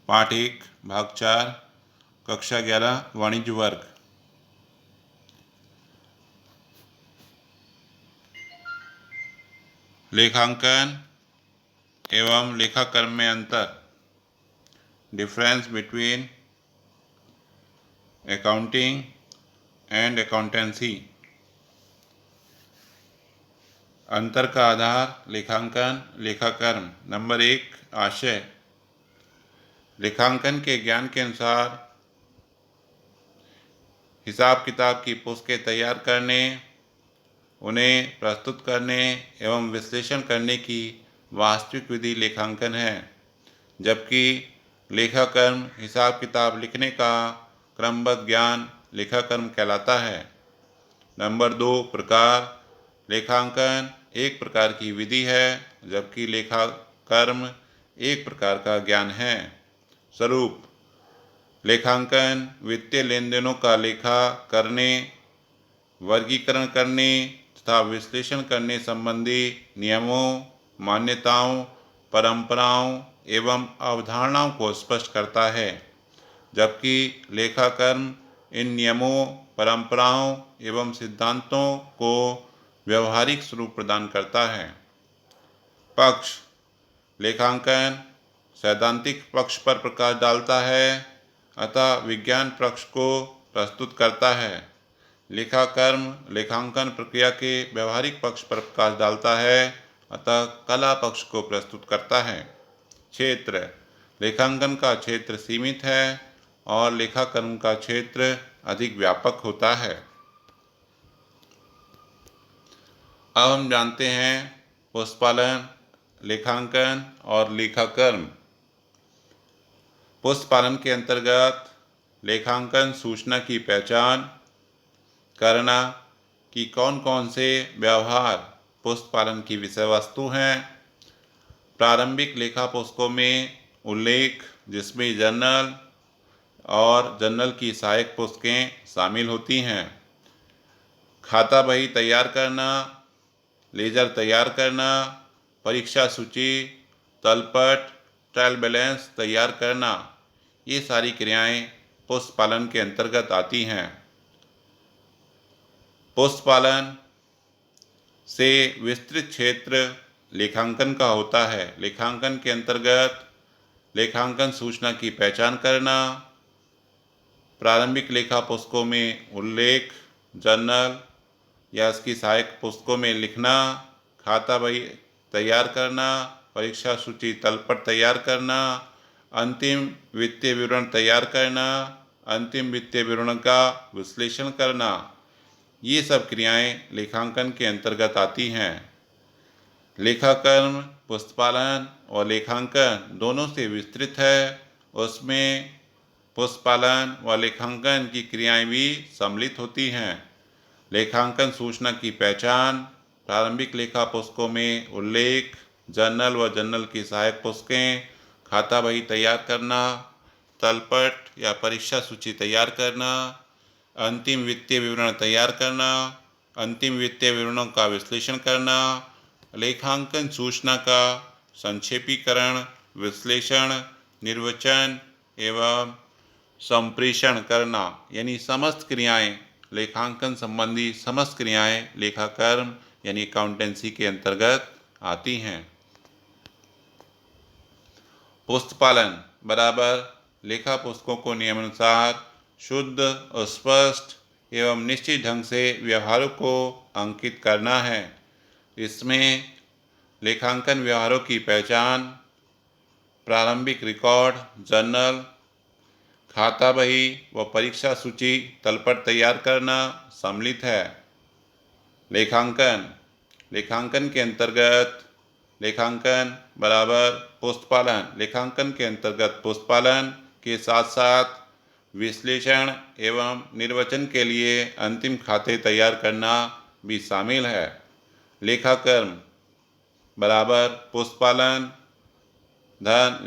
पाठ 1 भाग 4 कक्षा 11 वाणिज्य वर्ग। लेखांकन एवं लेखाकर्म में अंतर, difference between accounting and accountancy. अंतर का आधार लेखांकन लेखाकर्म। नंबर 1 आशय। लेखांकन के ज्ञान के अनुसार हिसाब किताब की पुस्तकें तैयार करने, उन्हें प्रस्तुत करने एवं विश्लेषण करने की वास्तविक विधि लेखांकन है, जबकि लेखाकर्म हिसाब किताब लिखने का क्रमबद्ध ज्ञान लेखाकर्म कहलाता है। नंबर 2 प्रकार। लेखांकन एक प्रकार की विधि है, जबकि लेखाकर्म एक प्रकार का ज्ञान है। स्वरूप। लेखांकन वित्तीय लेन देनों का लेखा करने, वर्गीकरण करने तथा विश्लेषण करने संबंधी नियमों, मान्यताओं, परंपराओं एवं अवधारणाओं को स्पष्ट करता है, जबकि लेखाकर्म इन नियमों, परंपराओं एवं सिद्धांतों को व्यवहारिक स्वरूप प्रदान करता है। पक्ष। लेखांकन सैद्धांतिक पक्ष पर प्रकाश डालता है, अतः विज्ञान पक्ष को प्रस्तुत करता है। लेखाकर्म लेखांकन प्रक्रिया के व्यवहारिक पक्ष पर प्रकाश डालता है, अतः कला पक्ष को प्रस्तुत करता है। क्षेत्र। लेखांकन का क्षेत्र सीमित है और लेखाकर्म का क्षेत्र अधिक व्यापक होता है। अब हम जानते हैं पुस्तपालन, लेखांकन और लेखाकर्म। पुस्तपालन के अंतर्गत लेखांकन सूचना की पहचान करना कि कौन कौन से व्यवहार पुस्तपालन की विषय वस्तु हैं। प्रारंभिक लेखा पुस्तकों में उल्लेख, जिसमें जर्नल और जर्नल की सहायक पुस्तकें शामिल होती हैं। खाता बही तैयार करना, लेजर तैयार करना, परीक्षा सूची, तलपट, ट्रायल बैलेंस तैयार करना, ये सारी क्रियाएं पुस्तपालन के अंतर्गत आती हैं। पुस्तपालन से विस्तृत क्षेत्र लेखांकन का होता है। लेखांकन के अंतर्गत लेखांकन सूचना की पहचान करना, प्रारंभिक लेखा पुस्तकों में उल्लेख, जर्नल या इसकी सहायक पुस्तकों में लिखना, खाता बही तैयार करना, परीक्षा सूची तलपट तैयार करना, अंतिम वित्तीय विवरण तैयार करना, अंतिम वित्तीय विवरण का विश्लेषण करना, ये सब क्रियाएं लेखांकन के अंतर्गत आती हैं। लेखाकर्म पुस्तपालन और लेखांकन दोनों से विस्तृत है। उसमें पुस्तपालन व लेखांकन की क्रियाएं भी सम्मिलित होती हैं। लेखांकन सूचना की पहचान, प्रारंभिक लेखा पुस्तकों में उल्लेख, जर्नल व जर्नल की सहायक पुस्तकें, खाता बही तैयार करना, तलपट या परीक्षा सूची तैयार करना, अंतिम वित्तीय विवरण तैयार करना, अंतिम वित्तीय विवरणों का विश्लेषण करना, लेखांकन सूचना का संक्षेपीकरण, विश्लेषण, निर्वचन एवं संप्रेषण करना, यानी समस्त क्रियाएं लेखांकन संबंधी समस्त क्रियाएं लेखाकर्म यानी अकाउंटेंसी के अंतर्गत आती हैं। पुस्तपालन बराबर लेखा पुस्तकों को नियमानुसार शुद्ध, स्पष्ट एवं निश्चित ढंग से व्यवहारों को अंकित करना है। इसमें लेखांकन व्यवहारों की पहचान, प्रारंभिक रिकॉर्ड, जर्नल, खाता बही व परीक्षा सूची तलपट तैयार करना सम्मिलित है। लेखांकन के अंतर्गत लेखांकन बराबर पुस्तपालन। लेखांकन के अंतर्गत पुस्तपालन के साथ साथ विश्लेषण एवं निर्वचन के लिए अंतिम खाते तैयार करना भी शामिल है। लेखाकर्म बराबर पुस्तपालन धन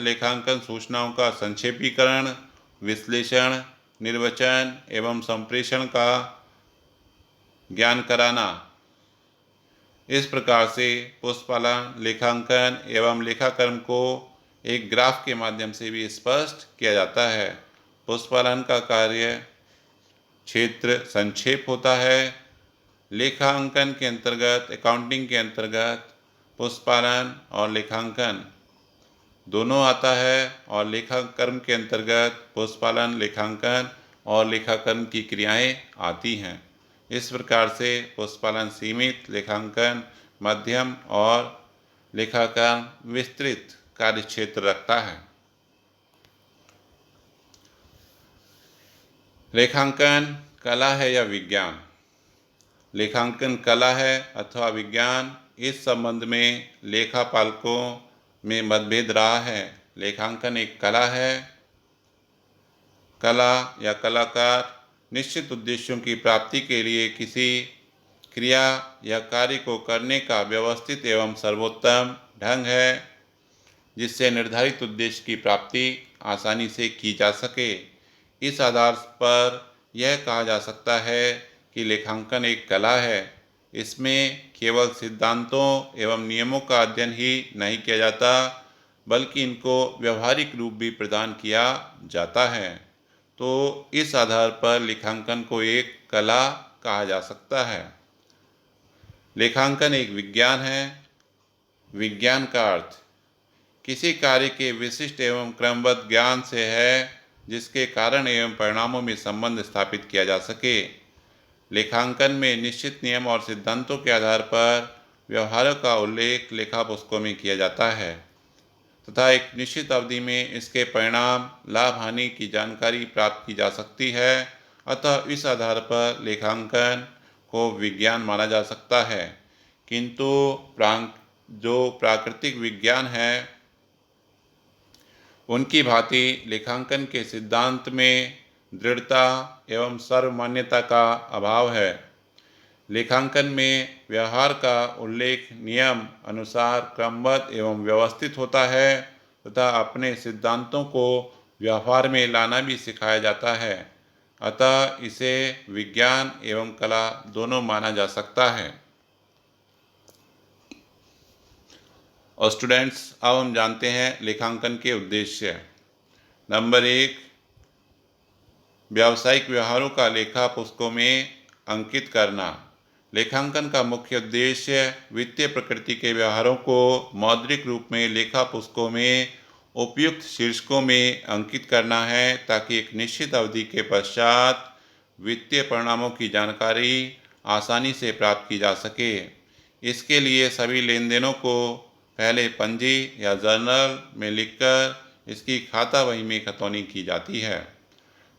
लेखांकन सूचनाओं का संक्षेपीकरण, विश्लेषण, निर्वचन एवं संप्रेषण का ज्ञान कराना। इस प्रकार से पुस्तपालन लेखांकन एवं लेखाकर्म को एक ग्राफ के माध्यम से भी स्पष्ट किया जाता है। पुष्पालन का कार्य क्षेत्र संक्षेप होता है। लेखांकन के अंतर्गत, अकाउंटिंग के अंतर्गत पुष्पालन और लेखांकन दोनों आता है, और लेखाकर्म के अंतर्गत पुष्पालन, लेखांकन और लेखाकर्म की क्रियाएं आती हैं। इस प्रकार से पुष्पालन सीमित, लेखांकन मध्यम और लेखाकर्म विस्तृत कार्य क्षेत्र रखता है। लेखांकन कला है या विज्ञान? लेखांकन कला है अथवा विज्ञान, इस संबंध में लेखापालकों में मतभेद रहा है। लेखांकन एक कला है। कला या कलाकार निश्चित उद्देश्यों की प्राप्ति के लिए किसी क्रिया या कार्य को करने का व्यवस्थित एवं सर्वोत्तम ढंग है, जिससे निर्धारित उद्देश्य की प्राप्ति आसानी से की जा सके। इस आधार पर यह कहा जा सकता है कि लेखांकन एक कला है। इसमें केवल सिद्धांतों एवं नियमों का अध्ययन ही नहीं किया जाता, बल्कि इनको व्यवहारिक रूप भी प्रदान किया जाता है। तो इस आधार पर लेखांकन को एक कला कहा जा सकता है। लेखांकन एक विज्ञान है। विज्ञान का अर्थ किसी कार्य के विशिष्ट एवं क्रमबद्ध ज्ञान से है, जिसके कारण एवं परिणामों में संबंध स्थापित किया जा सके। लेखांकन में निश्चित नियम और सिद्धांतों के आधार पर व्यवहारों का उल्लेख लेखा पुस्तकों में किया जाता है तथा एक निश्चित अवधि में इसके परिणाम, लाभ हानि की जानकारी प्राप्त की जा सकती है। अतः इस आधार पर लेखांकन को विज्ञान माना जा सकता है। किंतु जो प्राकृतिक विज्ञान है, उनकी भांति लेखांकन के सिद्धांत में दृढ़ता एवं सर्वमान्यता का अभाव है। लेखांकन में व्यवहार का उल्लेख नियम अनुसार क्रमबद्ध एवं व्यवस्थित होता है तथा अपने सिद्धांतों को व्यवहार में लाना भी सिखाया जाता है। अतः इसे विज्ञान एवं कला दोनों माना जा सकता है। और स्टूडेंट्स, अब हम जानते हैं लेखांकन के उद्देश्य। नंबर 1, व्यावसायिक व्यवहारों का लेखा पुस्तकों में अंकित करना। लेखांकन का मुख्य उद्देश्य वित्तीय प्रकृति के व्यवहारों को मौद्रिक रूप में लेखा पुस्तकों में उपयुक्त शीर्षकों में अंकित करना है, ताकि एक निश्चित अवधि के पश्चात वित्तीय परिणामों की जानकारी आसानी से प्राप्त की जा सके। इसके लिए सभी लेन देनों को पहले पंजी या जर्नल में लिखकर इसकी खाता बही में खतौनी की जाती है।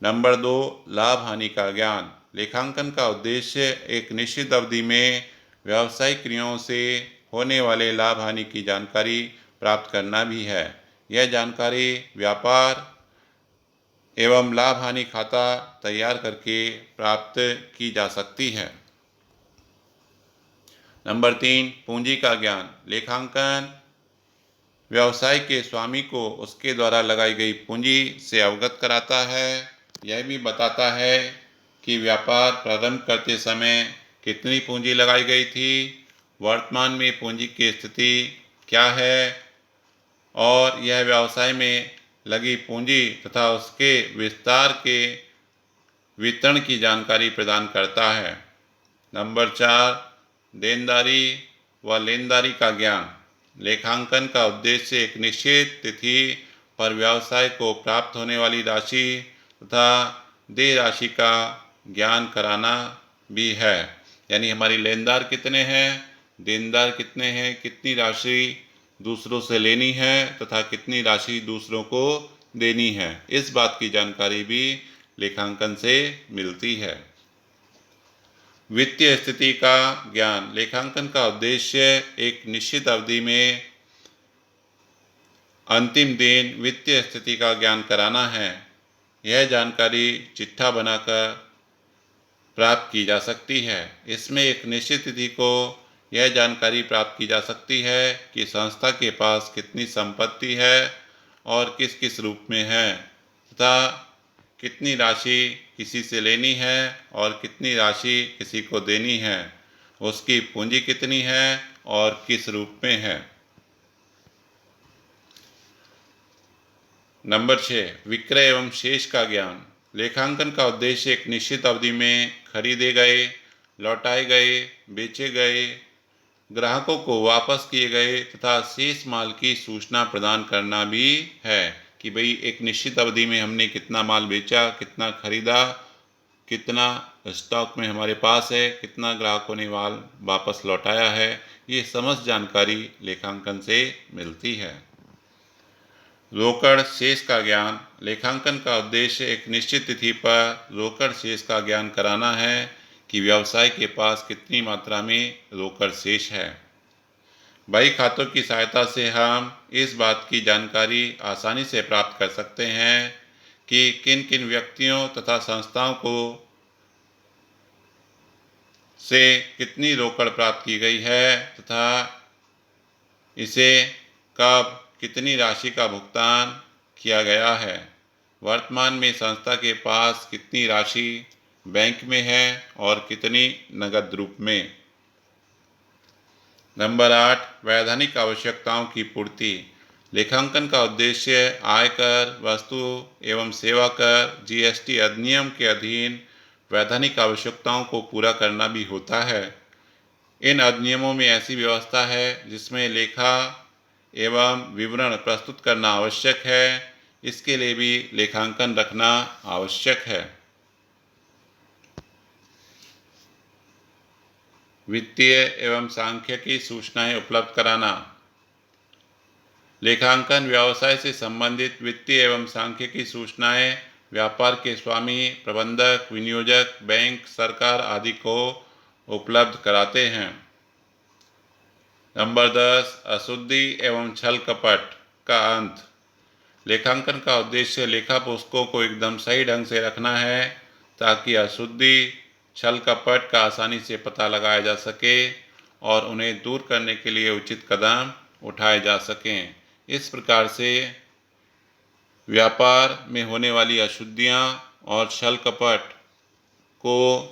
नंबर 2, लाभ हानि का ज्ञान। लेखांकन का उद्देश्य एक निश्चित अवधि में व्यावसायिक क्रियाओं से होने वाले लाभ हानि की जानकारी प्राप्त करना भी है। यह जानकारी व्यापार एवं लाभ हानि खाता तैयार करके प्राप्त की जा सकती है। नंबर 3, पूंजी का ज्ञान। लेखांकन व्यवसाय के स्वामी को उसके द्वारा लगाई गई पूंजी से अवगत कराता है। यह भी बताता है कि व्यापार प्रारंभ करते समय कितनी पूंजी लगाई गई थी, वर्तमान में पूंजी की स्थिति क्या है, और यह व्यवसाय में लगी पूंजी तथा उसके विस्तार के वितरण की जानकारी प्रदान करता है। नंबर 4, देनदारी व लेनदारी का ज्ञान। लेखांकन का उद्देश्य एक निश्चित तिथि पर व्यवसाय को प्राप्त होने वाली राशि तथा देय राशि का ज्ञान कराना भी है। यानी हमारी लेनदार कितने हैं, देनदार कितने हैं, कितनी राशि दूसरों से लेनी है तथा कितनी राशि दूसरों को देनी है, इस बात की जानकारी भी लेखांकन से मिलती है। वित्तीय स्थिति का ज्ञान। लेखांकन का उद्देश्य एक निश्चित अवधि में अंतिम दिन वित्तीय स्थिति का ज्ञान कराना है। यह जानकारी चिट्ठा बनाकर प्राप्त की जा सकती है। इसमें एक निश्चित तिथि को यह जानकारी प्राप्त की जा सकती है कि संस्था के पास कितनी संपत्ति है और किस किस रूप में है तथा कितनी राशि किसी से लेनी है और कितनी राशि किसी को देनी है, उसकी पूंजी कितनी है और किस रूप में है। नंबर 6, विक्रय एवं शेष का ज्ञान। लेखांकन का उद्देश्य एक निश्चित अवधि में खरीदे गए, लौटाए गए, बेचे गए, ग्राहकों को वापस किए गए तथा शेष माल की सूचना प्रदान करना भी है कि भाई एक निश्चित अवधि में हमने कितना माल बेचा, कितना खरीदा, कितना स्टॉक में हमारे पास है, कितना ग्राहकों ने माल वापस लौटाया है। ये समस्त जानकारी लेखांकन से मिलती है। रोकड़ शेष का ज्ञान। लेखांकन का उद्देश्य एक निश्चित तिथि पर रोकड़ शेष का ज्ञान कराना है कि व्यवसाय के पास कितनी मात्रा में रोकड़ शेष है। बही खातों की सहायता से हम इस बात की जानकारी आसानी से प्राप्त कर सकते हैं कि किन किन व्यक्तियों तथा संस्थाओं को से कितनी रोकड़ प्राप्त की गई है तथा इसे कब कितनी राशि का भुगतान किया गया है। वर्तमान में संस्था के पास कितनी राशि बैंक में है और कितनी नगद रूप में। नंबर 8, वैधानिक आवश्यकताओं की पूर्ति। लेखांकन का उद्देश्य आयकर, वस्तु एवं सेवा कर, जीएसटी अधिनियम के अधीन वैधानिक आवश्यकताओं को पूरा करना भी होता है। इन अधिनियमों में ऐसी व्यवस्था है जिसमें लेखा एवं विवरण प्रस्तुत करना आवश्यक है। इसके लिए भी लेखांकन रखना आवश्यक है। वित्तीय एवं सांख्यिकी सूचनाएं उपलब्ध कराना। लेखांकन व्यवसाय से संबंधित वित्तीय एवं सांख्यिकी सूचनाएं व्यापार के स्वामी, प्रबंधक, विनियोजक, बैंक, सरकार आदि को उपलब्ध कराते हैं। नंबर 10, अशुद्धि एवं छल कपट का अंत। लेखांकन का उद्देश्य लेखा पुस्तकों को एकदम सही ढंग से रखना है ताकि अशुद्धि, छल कपट का आसानी से पता लगाया जा सके और उन्हें दूर करने के लिए उचित कदम उठाए जा सकें। इस प्रकार से व्यापार में होने वाली अशुद्धियां और छल कपट को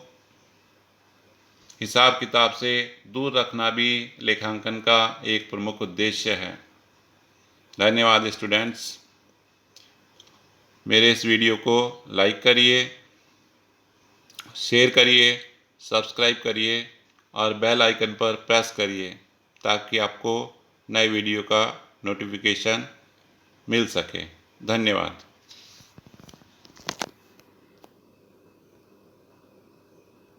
हिसाब किताब से दूर रखना भी लेखांकन का एक प्रमुख उद्देश्य है। धन्यवाद स्टूडेंट्स। मेरे इस वीडियो को लाइक करिए, शेयर करिए, सब्सक्राइब करिए और बेल आइकन पर प्रेस करिए ताकि आपको नए वीडियो का नोटिफिकेशन मिल सके। धन्यवाद।